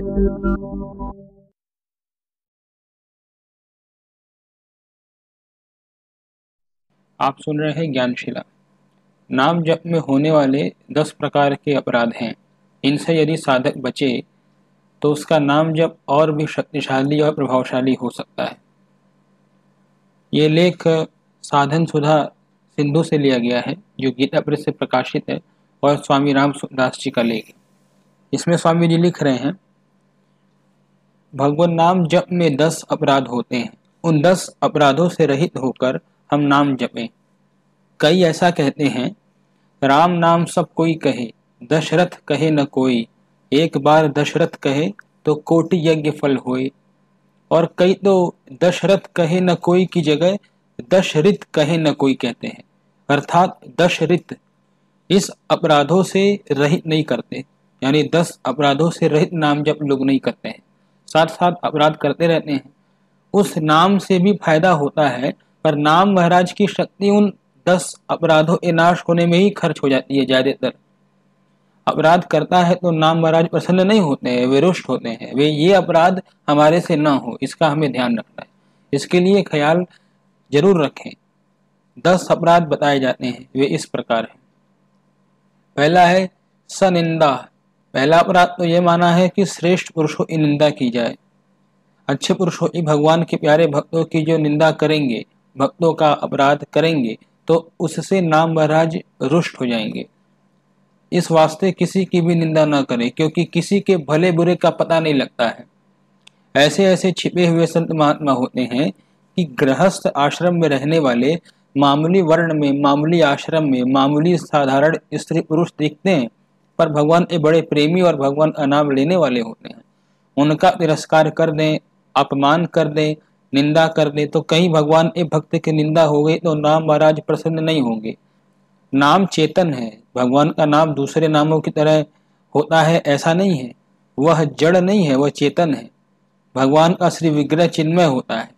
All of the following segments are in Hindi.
आप सुन रहे हैं ज्ञानशिला। नाम जप में होने वाले 10 प्रकार के अपराध हैं। इनसे यदि साधक बचे तो उसका नाम जप और भी शक्तिशाली और प्रभावशाली हो सकता है। ये लेख साधन सुधा सिंधु से लिया गया है, जो गीता प्रेस से प्रकाशित है और स्वामी राम दास जी का लेख है। इसमें स्वामी जी लिख रहे हैं, भगवान नाम जप में 10 अपराध होते हैं। उन 10 अपराधों से रहित होकर हम नाम जपें। कई ऐसा कहते हैं, राम नाम सब कोई कहे, दशरथ कहे न कोई, एक बार दशरथ कहे तो कोटि यज्ञ फल होए। और कई तो दशरथ कहे न कोई की जगह दशरित कहे न कोई कहते हैं, अर्थात दशरित। इस अपराधों से रहित नहीं करते, यानी 10 अपराधों से रहित नाम जप लोग नहीं करते हैं, साथ साथ अपराध करते रहते हैं। उस नाम से भी फायदा होता है, पर नाम महाराज की शक्ति उन 10 अपराधों के नाश होने में ही खर्च हो जाती है। ज्यादातर अपराध करता है तो नाम महाराज प्रसन्न नहीं होते हैं, वे रुष्ट होते हैं। वे ये अपराध हमारे से ना हो, इसका हमें ध्यान रखना है। इसके लिए ख्याल जरूर रखें। 10 अपराध बताए जाते हैं, वे इस प्रकार हैं। पहला है सनिंदा। पहला अपराध तो यह माना है कि श्रेष्ठ पुरुषों की निंदा की जाए। अच्छे पुरुषों की, भगवान के प्यारे भक्तों की जो निंदा करेंगे, भक्तों का अपराध करेंगे, तो उससे नाम महाराज रुष्ट हो जाएंगे। इस वास्ते किसी की भी निंदा न करें, क्योंकि किसी के भले बुरे का पता नहीं लगता है। ऐसे ऐसे छिपे हुए संत महात्मा होते हैं कि गृहस्थ आश्रम में रहने वाले मामूली वर्ण में, मामूली आश्रम में, मामूली साधारण स्त्री पुरुष दिखते हैं, पर भगवान के बड़े प्रेमी और भगवान का नाम लेने वाले होते हैं। उनका तिरस्कार कर दें, अपमान कर दें, निंदा कर दें, तो कहीं भगवान के भक्त की निंदा हो गई तो नाम महाराज प्रसन्न नहीं होंगे। नाम चेतन है, भगवान का नाम दूसरे नामों की तरह होता है ऐसा नहीं है। वह जड़ नहीं है, वह चेतन है। भगवान का श्री विग्रह चिन्मय होता है,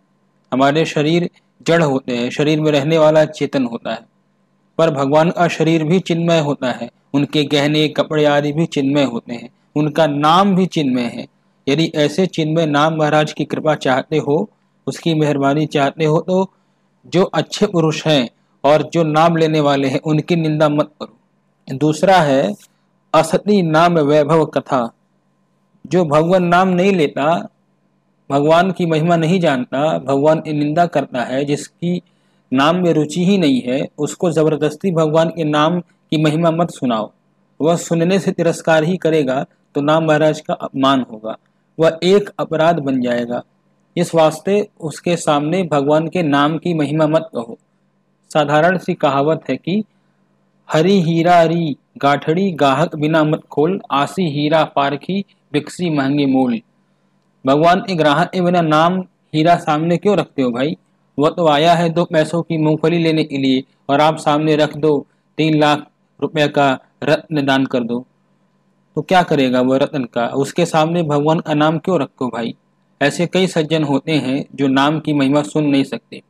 हमारे शरीर जड़ होते हैं, शरीर में रहने वाला चेतन होता है। पर भगवान का शरीर भी चिन्मय होता है, उनके गहने कपड़े आदि भी चिन्मय होते हैं, उनका नाम भी चिन्मय है। यदि ऐसे चिन्मय नाम महाराज की कृपा चाहते हो, उसकी मेहरबानी चाहते हो, तो जो अच्छे पुरुष हैं और जो नाम लेने वाले हैं उनकी निंदा मत करो। दूसरा है असती नाम वैभव कथा। जो भगवान नाम नहीं लेता, भगवान की महिमा नहीं जानता, भगवान की निंदा करता है, जिसकी नाम में रुचि ही नहीं है, उसको जबरदस्ती भगवान के नाम की महिमा मत सुनाओ। वह सुनने से तिरस्कार ही करेगा तो नाम महाराज का अपमान होगा, वह एक अपराध बन जाएगा। इस वास्ते उसके सामने भगवान के नाम की महिमा मत कहो। साधारण सी कहावत है कि हरी हीरा री गाठड़ी गाहक बिना मत खोल, आसी हीरा पारखी बिकसी महंगे मोल। भगवान के ग्राहक के बिना नाम हीरा सामने क्यों रखते हो भाई? वह तो आया है 2 पैसों की मूंगफली लेने के लिए, और आप सामने रख दो 3 लाख रुपए का रत्न दान कर दो, तो क्या करेगा वह रत्न का? उसके सामने भगवान का नाम क्यों रखो भाई? ऐसे कई सज्जन होते हैं जो नाम की महिमा सुन नहीं सकते,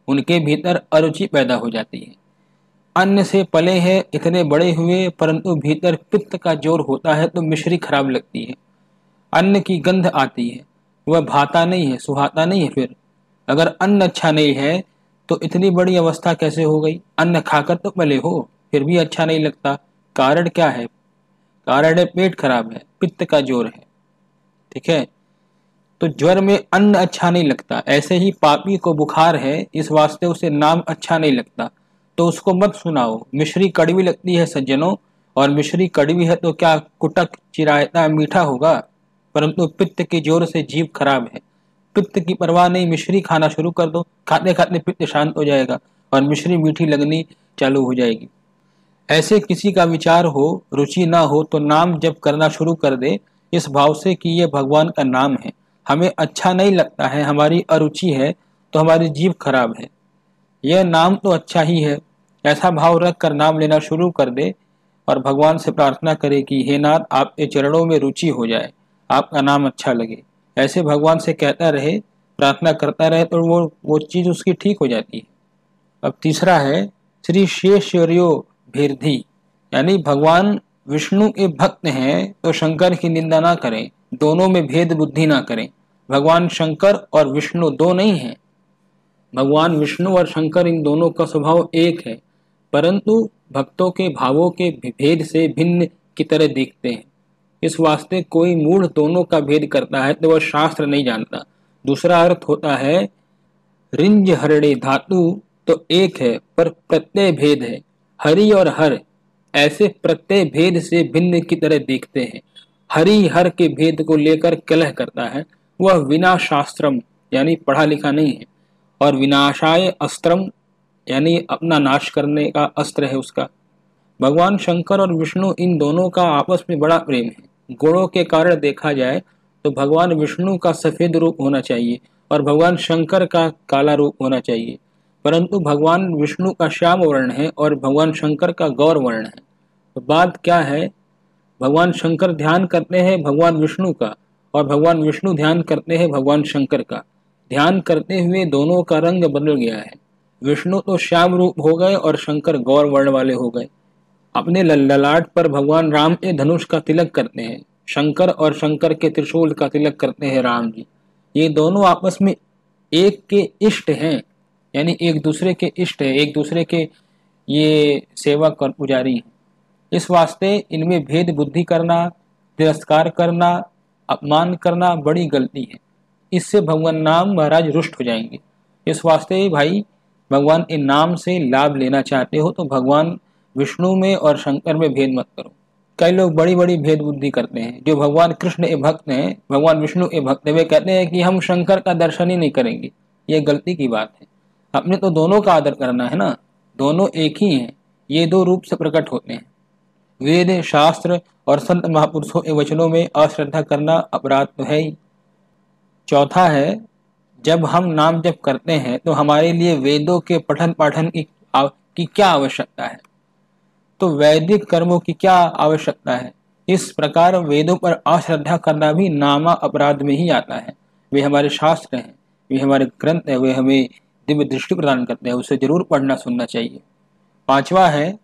उनके भीतर अरुचि पैदा हो जाती है। अन्न से पले हैं इतने बड़े हुए, परंतु भीतर पित्त का जोर होता है तो मिश्री खराब लगती है, अन्न की गंध आती है, वह भाता नहीं है, सुहाता नहीं है। फिर अगर अन्न अच्छा नहीं है तो इतनी बड़ी अवस्था कैसे हो गई? अन्न खाकर तो पले हो, फिर भी अच्छा नहीं लगता। कारण क्या है? कारण है पेट खराब है, पित्त का जोर है। ठीक है, तो ज्वर में अन्न अच्छा नहीं लगता। ऐसे ही पापी को बुखार है, इस वास्ते उसे नाम अच्छा नहीं लगता, तो उसको मत सुनाओ। मिश्री कड़वी लगती है सज्जनों, और मिश्री कड़वी है तो क्या कुटक चिरायता मीठा होगा? परंतु पित्त के जोर से जीव खराब है। पित्त की परवाह नहीं, मिश्री खाना शुरू कर दो, खाते खाते पित्त शांत हो जाएगा और मिश्री मीठी लगनी चालू हो जाएगी। ऐसे किसी का विचार हो, रुचि ना हो, तो नाम जब करना शुरू कर दे इस भाव से कि यह भगवान का नाम है, हमें अच्छा नहीं लगता है, हमारी अरुचि है, तो हमारी जीव खराब है, यह नाम तो अच्छा ही है, ऐसा भाव रख कर नाम लेना शुरू कर दे और भगवान से प्रार्थना करे कि हे नाथ, आपके चरणों में रुचि हो जाए, आपका नाम अच्छा लगे। ऐसे भगवान से कहता रहे, प्रार्थना करता रहे, तो वो चीज उसकी ठीक हो जाती है। अब तीसरा है श्री शेषर्यो भेरधी, यानी भगवान विष्णु के भक्त हैं तो शंकर की निंदा ना करें, दोनों में भेद बुद्धि ना करें। भगवान शंकर और विष्णु दो नहीं हैं। भगवान विष्णु और शंकर इन दोनों का स्वभाव एक है, परंतु भक्तों के भावों के भेद से भिन्न की तरह दिखते हैं। इस वास्ते कोई मूढ़ दोनों का भेद करता है तो वह शास्त्र नहीं जानता। दूसरा अर्थ होता है रिंज हरड़े धातु तो एक है पर प्रत्यय भेद है। हरि और हर ऐसे प्रत्यय भेद से भिन्न की तरह दिखते हैं। हरि हर के भेद को लेकर कलह करता है, वह विना शास्त्रम यानी पढ़ा लिखा नहीं है, और विनाशाय अस्त्रम यानी अपना नाश करने का अस्त्र है उसका। भगवान शंकर और विष्णु इन दोनों का आपस में बड़ा प्रेम है। गुणों के कारण देखा जाए तो भगवान विष्णु का सफेद रूप होना चाहिए और भगवान शंकर का काला रूप होना चाहिए, परंतु भगवान विष्णु का श्याम वर्ण है और भगवान शंकर का गौर वर्ण है। तो बात क्या है, भगवान शंकर ध्यान करते हैं भगवान विष्णु का और भगवान विष्णु ध्यान करते हैं भगवान शंकर का। ध्यान करते हुए दोनों का रंग बदल गया है। विष्णु तो श्याम रूप हो गए और शंकर गौर वर्ण वाले हो गए। अपने ललाट पर भगवान राम के धनुष का तिलक करते हैं, शंकर और शंकर के त्रिशूल का तिलक करते हैं राम जी। ये दोनों आपस में एक के इष्ट हैं, यानी एक दूसरे के इष्ट है, एक दूसरे के ये सेवक और पुजारी हैं। इस वास्ते इनमें भेद बुद्धि करना, तिरस्कार करना, अपमान करना बड़ी गलती है। इससे भगवान नाम महाराज रुष्ट हो जाएंगे। इस वास्ते भाई भगवान के नाम से लाभ लेना चाहते हो तो भगवान विष्णु में और शंकर में भेद मत करो। कई लोग बड़ी बड़ी भेद बुद्धि करते हैं। जो भगवान कृष्ण के भक्त हैं, भगवान विष्णु के भक्त हैं, वे कहते हैं कि हम शंकर का दर्शन ही नहीं करेंगे। ये गलती की बात है। अपने तो दोनों का आदर करना है ना, दोनों एक ही हैं। ये दो रूप से प्रकट होते हैं। वेद, शास्त्र और संत महापुरुषों के वचनों में अश्रद्धा करना अपराध तो है ही। चौथा है, जब हम नाम जप करते हैं तो हमारे लिए वेदों के पठन पाठन की क्या आवश्यकता है, तो वैदिक कर्मों की क्या आवश्यकता है। इस प्रकार वेदों पर अश्रद्धा करना भी नामा अपराध में ही आता है। वे हमारे शास्त्र हैं, वे हमारे ग्रंथ हैं, वे हमें दिव्य दृष्टि प्रदान करते हैं, उसे जरूर पढ़ना सुनना चाहिए। पांचवा है,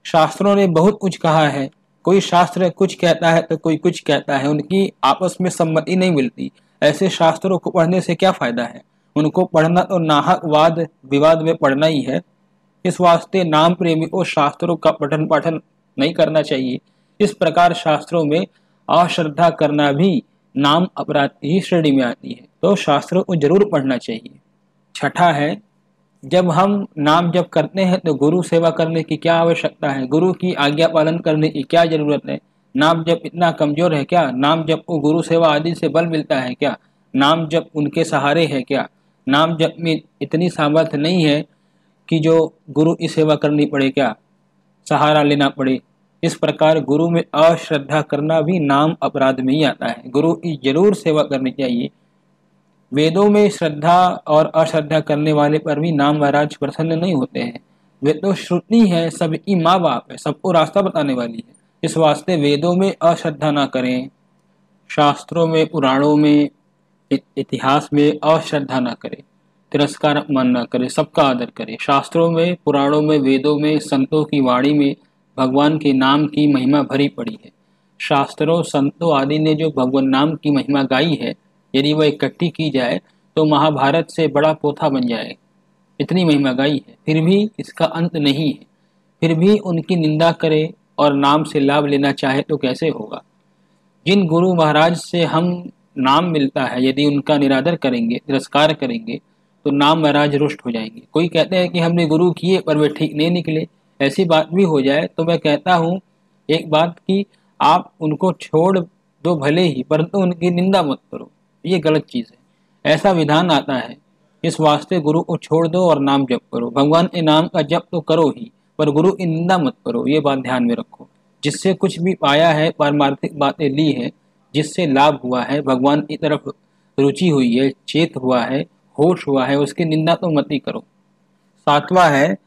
शास्त्रों ने बहुत कुछ कहा है, कोई शास्त्र कुछ कहता है तो कोई कुछ कहता है, उनकी आपस में सम्मति नहीं मिलती। ऐसे शास्त्रों को पढ़ने से क्या फायदा है। उनको पढ़ना तो नाहक वाद विवाद में पढ़ना ही है। इस वास्ते नाम प्रेमी को शास्त्रों का पठन पाठन नहीं करना चाहिए। इस प्रकार शास्त्रों में अश्रद्धा करना भी नाम अपराध की श्रेणी में आती है, तो शास्त्रों को जरूर पढ़ना चाहिए। छठा है, जब हम नाम जप करते हैं तो गुरु सेवा करने की क्या आवश्यकता है, गुरु की आज्ञा पालन करने की क्या जरूरत है। नाम जप इतना कमजोर है क्या, नाम जप को गुरु सेवा आदि से बल मिलता है क्या, नाम जप उनके सहारे है क्या, नाम जप में इतनी सामर्थ्य नहीं है कि जो गुरु की सेवा करनी पड़े क्या, सहारा लेना पड़े। इस प्रकार गुरु में अश्रद्धा करना भी नाम अपराध में ही आता है। गुरु की जरूर सेवा करनी चाहिए। वेदों में श्रद्धा और अश्रद्धा करने वाले पर भी नाम महाराज प्रसन्न नहीं होते हैं। वे तो श्रुति है, सबकी माँ बाप है, सबको रास्ता बताने वाली है। इस वास्ते वेदों में अश्रद्धा ना करें, शास्त्रों में, पुराणों में, इतिहास में अश्रद्धा ना करें, तिरस्कार अपमान न करे, सबका आदर करे। शास्त्रों में, पुराणों में, वेदों में, संतों की वाणी में भगवान के नाम की महिमा भरी पड़ी है। शास्त्रों, संतों आदि ने जो भगवान नाम की महिमा गाई है, यदि वह इकट्ठी की जाए तो महाभारत से बड़ा पोथा बन जाए। इतनी महिमा गाई है, फिर भी इसका अंत नहीं है। फिर भी उनकी निंदा करे और नाम से लाभ लेना चाहे तो कैसे होगा। जिन गुरु महाराज से हम नाम मिलता है, यदि उनका निरादर करेंगे, तिरस्कार करेंगे तो नाम महाराज रुष्ट हो जाएंगे। कोई कहते हैं कि हमने गुरु किए पर वे ठीक नहीं निकले, ऐसी बात भी हो जाए तो मैं कहता हूँ एक बात कि आप उनको छोड़ दो भले ही, परंतु उनकी निंदा मत करो। ये गलत चीज़ है, ऐसा विधान आता है। इस वास्ते गुरु को छोड़ दो और नाम जप करो। भगवान के नाम का जप तो करो ही, पर गुरु की निंदा मत करो। ये बात ध्यान में रखो। जिससे कुछ भी पाया है, पारमार्थिक बातें ली है, जिससे लाभ हुआ है, भगवान की तरफ रुचि हुई है, चेत हुआ है, होश हुआ है, उसकी निंदा तो मत ही करो। सातवां है,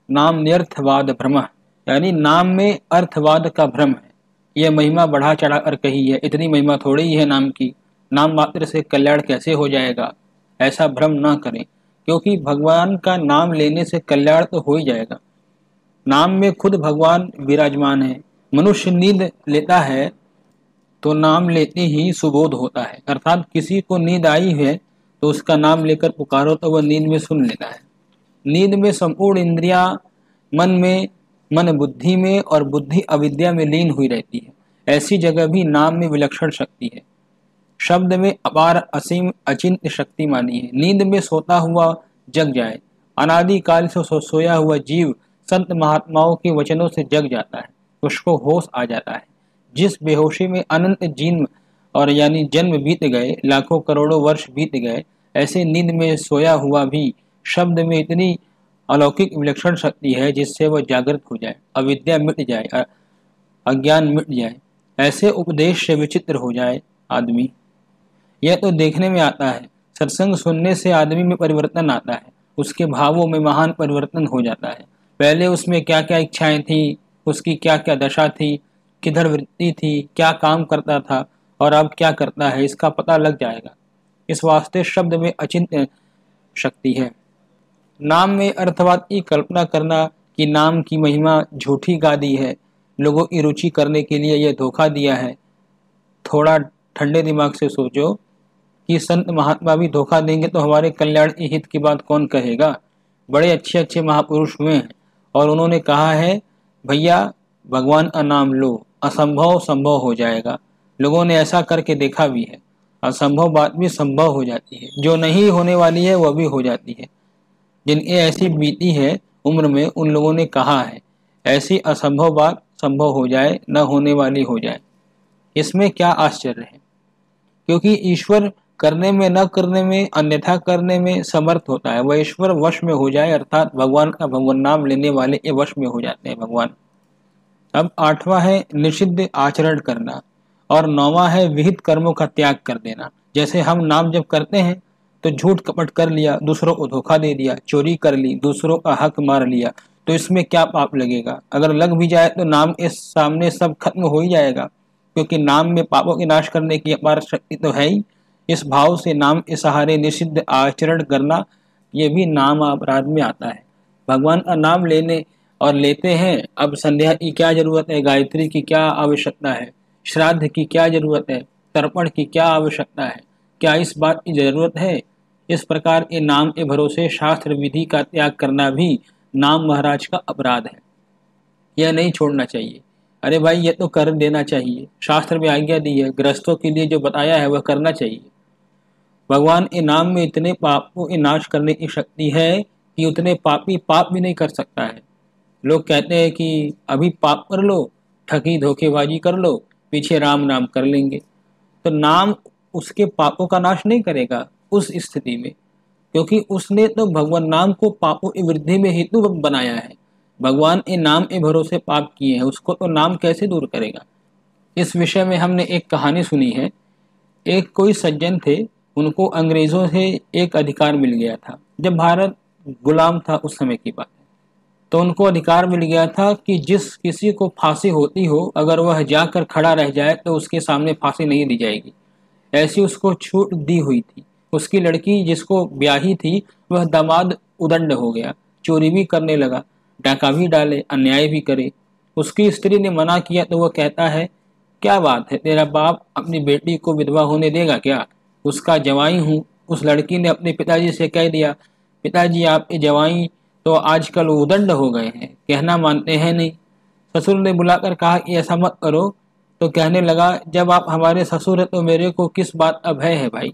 नाम निर्थवाद भ्रम, यानी नाम में अर्थवाद का भ्रम है। यह महिमा बढ़ा चढ़ा कर कही है, इतनी महिमा थोड़ी ही है नाम की, नाम मात्र से कल्याण कैसे हो जाएगा, ऐसा भ्रम ना करें। क्योंकि भगवान का नाम लेने से कल्याण तो हो ही जाएगा। नाम में खुद भगवान विराजमान है। मनुष्य नींद लेता है तो नाम लेते ही सुबोध होता है, अर्थात किसी को नींद आई है तो उसका नाम लेकर पुकारो तो वह नींद में सुन लेता है। नींद में संपूर्ण इंद्रियां मन बुद्धि में और बुद्धि अविद्या में लीन हुई रहती है। ऐसी जगह भी नाम में विलक्षण शक्ति है। शब्द में अपार असीम अचिंत्य शक्ति मानी है। नींद में सोता हुआ जग जाए, अनादिकाल से सोया हुआ जीव संत महात्माओं के वचनों से जग जाता है, उसको होश आ जाता है। जिस बेहोशी में अनंत जीवन और यानी जन्म बीत गए, लाखों करोड़ों वर्ष बीत गए, ऐसे नींद में सोया हुआ भी शब्द में इतनी अलौकिक विलक्षण शक्ति है जिससे वह जागृत हो जाए, अविद्या मिट जाए, अज्ञान मिट जाए, ऐसे उपदेश से विचित्र हो जाए आदमी। यह तो देखने में आता है। सत्संग सुनने से आदमी में परिवर्तन आता है, उसके भावों में महान परिवर्तन हो जाता है। पहले उसमें क्या क्या इच्छाएं थी, उसकी क्या क्या दशा थी, किधर वृत्ति थी, क्या काम करता था और अब क्या करता है, इसका पता लग जाएगा। इस वास्ते शब्द में अचिंत्य शक्ति है। नाम में अर्थवाद की कल्पना करना कि नाम की महिमा झूठी गा दी है, लोगों की रुचि करने के लिए यह धोखा दिया है। थोड़ा ठंडे दिमाग से सोचो कि संत महात्मा भी धोखा देंगे तो हमारे कल्याण की हित की बात कौन कहेगा। बड़े अच्छे अच्छे महापुरुष हुए हैं और उन्होंने कहा है भैया भगवान का नाम लो, असंभव संभव हो जाएगा। लोगों ने ऐसा करके देखा भी है, असंभव बात भी संभव हो जाती है, जो नहीं होने वाली है वह भी हो जाती है। जिनकी ऐसी बीती है उम्र में, उन लोगों ने कहा है ऐसी असंभव बात संभव हो जाए, न होने वाली हो जाए। इसमें क्या आश्चर्य है, क्योंकि ईश्वर करने में न करने में अन्यथा करने में समर्थ होता है। वह ईश्वर वश में हो जाए, अर्थात भगवान का भगवान नाम लेने वाले के वश में हो जाते हैं भगवान। अब 8वां है निषिद्ध आचरण करना और 9वां है विहित कर्मों का त्याग कर देना। जैसे हम नाम जब करते हैं तो झूठ कपट कर लिया, दूसरों को धोखा दे दिया, चोरी कर ली, दूसरों का हक मार लिया, तो इसमें क्या पाप लगेगा? अगर लग भी जाए तो नाम के सामने सब खत्म हो ही जाएगा, क्योंकि नाम में पापों के नाश करने की अपार शक्ति तो है ही। इस भाव से नाम के सहारे निषिद्ध आचरण करना, ये भी नाम अपराध में आता है। भगवान का नाम लेने और लेते हैं, अब संध्या की क्या जरूरत है, गायत्री की क्या आवश्यकता है, श्राद्ध की क्या जरूरत है, तर्पण की क्या आवश्यकता है, क्या इस बात की जरूरत है? इस प्रकार के नाम के भरोसे शास्त्र विधि का त्याग करना भी नाम महाराज का अपराध है। यह नहीं छोड़ना चाहिए। अरे भाई ये तो कर देना चाहिए, शास्त्र में आज्ञा दी है, गृहस्थों के लिए जो बताया है वह करना चाहिए। भगवान के नाम में इतने पापों के नाश करने की शक्ति है कि उतने पापी पाप भी नहीं कर सकता है। लोग कहते हैं कि अभी पाप कर लो, ठगी धोखेबाजी कर लो, पीछे राम नाम कर लेंगे। तो नाम उसके पापों का नाश नहीं करेगा उस स्थिति में, क्योंकि उसने तो भगवान नाम को पापों की वृद्धि में हेतु बनाया है। भगवान के नाम के भरोसे पाप किए हैं, उसको तो नाम कैसे दूर करेगा? इस विषय में हमने एक कहानी सुनी है। एक कोई सज्जन थे, उनको अंग्रेजों से एक अधिकार मिल गया था। जब भारत गुलाम था उस समय की बात है, तो उनको अधिकार मिल गया था कि जिस किसी को फांसी होती हो, अगर वह जाकर खड़ा रह जाए तो उसके सामने फांसी नहीं दी जाएगी। ऐसी उसको छूट दी हुई थी। उसकी लड़की जिसको ब्याही थी वह दामाद उदंड हो गया, चोरी भी करने लगा, डाका भी डाले, अन्याय भी करे। उसकी स्त्री ने मना किया तो वह कहता है क्या बात है, तेरा बाप अपनी बेटी को विधवा होने देगा क्या? उसका जवाई हूँ। उस लड़की ने अपने पिताजी से कह दिया, पिताजी आपके जवाई तो आजकल उदंड हो गए हैं, कहना मानते हैं नहीं। ससुर ने बुलाकर कहा कि ऐसा मत करो, तो कहने लगा जब आप हमारे ससुर है तो मेरे को किस बात का भय है भाई।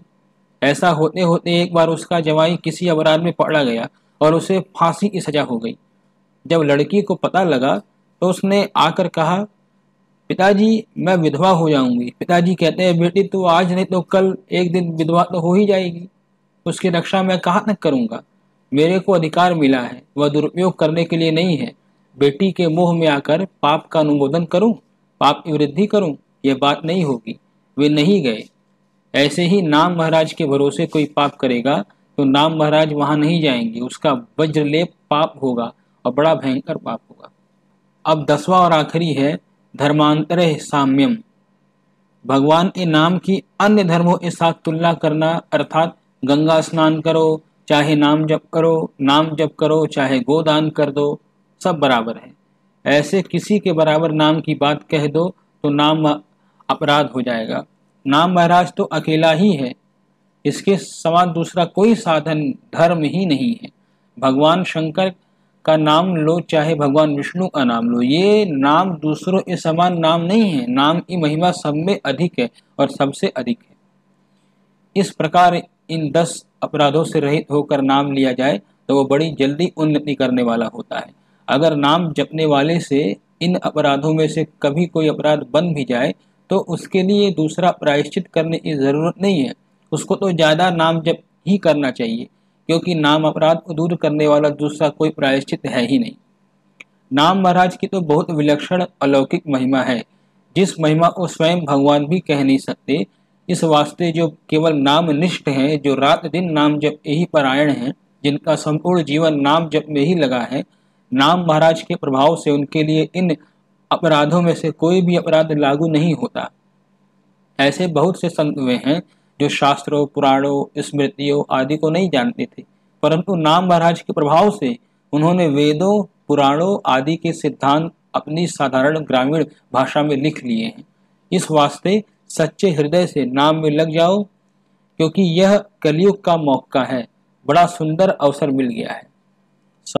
ऐसा होते होते एक बार उसका जवाई किसी अपराध में पकड़ा गया और उसे फांसी की सजा हो गई। जब लड़की को पता लगा तो उसने आकर कहा पिताजी मैं विधवा हो जाऊंगी। पिताजी कहते हैं बेटी तू आज नहीं तो कल एक दिन विधवा तो हो ही जाएगी, उसकी रक्षा मैं कहाँ तक करूंगा? मेरे को अधिकार मिला है, वह दुरुपयोग करने के लिए नहीं है। बेटी के मुंह में आकर पाप का अनुमोदन करूं, पाप की वृद्धि करूं, यह बात नहीं होगी। वे नहीं गए। ऐसे ही नाम महाराज के भरोसे कोई पाप करेगा तो नाम महाराज वहां नहीं जाएंगे, उसका वज्रलेप पाप होगा और बड़ा भयंकर पाप होगा। अब 10वां और आखिरी है धर्मांतरे साम्यम। भगवान के नाम की अन्य धर्मों के साथ तुलना करना, अर्थात गंगा स्नान करो चाहे नाम जप करो, नाम जप करो चाहे गोदान कर दो, सब बराबर है। ऐसे किसी के बराबर नाम की बात कह दो तो नाम अपराध हो जाएगा। नाम महाराज तो अकेला ही है, इसके समान दूसरा कोई साधन धर्म ही नहीं है। भगवान शंकर का नाम लो चाहे भगवान विष्णु का नाम लो, ये नाम दूसरों के समान नाम नहीं है। नाम की महिमा सब में अधिक है और सबसे अधिक है। इस प्रकार इन 10 अपराधों से रहित होकर नाम लिया जाए तो वो बड़ी जल्दी उन्नति करने वाला होता है। अगर नाम जपने वाले से इन अपराधों में से कभी कोई अपराध बन भी जाए तो उसके लिए दूसरा प्रायश्चित करने की जरूरत नहीं है, उसको तो ज्यादा नाम जप ही करना चाहिए, क्योंकि नाम अपराध को दूर करने वाला दूसरा कोई प्रायश्चित है ही नहीं। नाम महाराज की तो बहुत विलक्षण अलौकिक महिमा है, जिस महिमा को स्वयं भगवान भी कह नहीं सकते। इस वास्ते जो केवल नाम निष्ठ हैं, जो रात दिन नाम जप यही परायण हैं, जिनका संपूर्ण जीवन नाम जप में ही लगा है, नाम महाराज के प्रभाव से उनके लिए इन अपराधों में से कोई भी अपराध लागू नहीं होता। ऐसे बहुत से संत हुए हैं जो शास्त्रों, पुराणों, स्मृतियों आदि को नहीं जानते थे, परंतु नाम महाराज के प्रभाव से उन्होंने वेदों, पुराणों आदि के सिद्धांत अपनी साधारण ग्रामीण भाषा में लिख लिए हैं। इस वास्ते सच्चे हृदय से नाम में लग जाओ, क्योंकि यह कलयुग का मौका है। बड़ा सुंदर अवसर मिल गया है।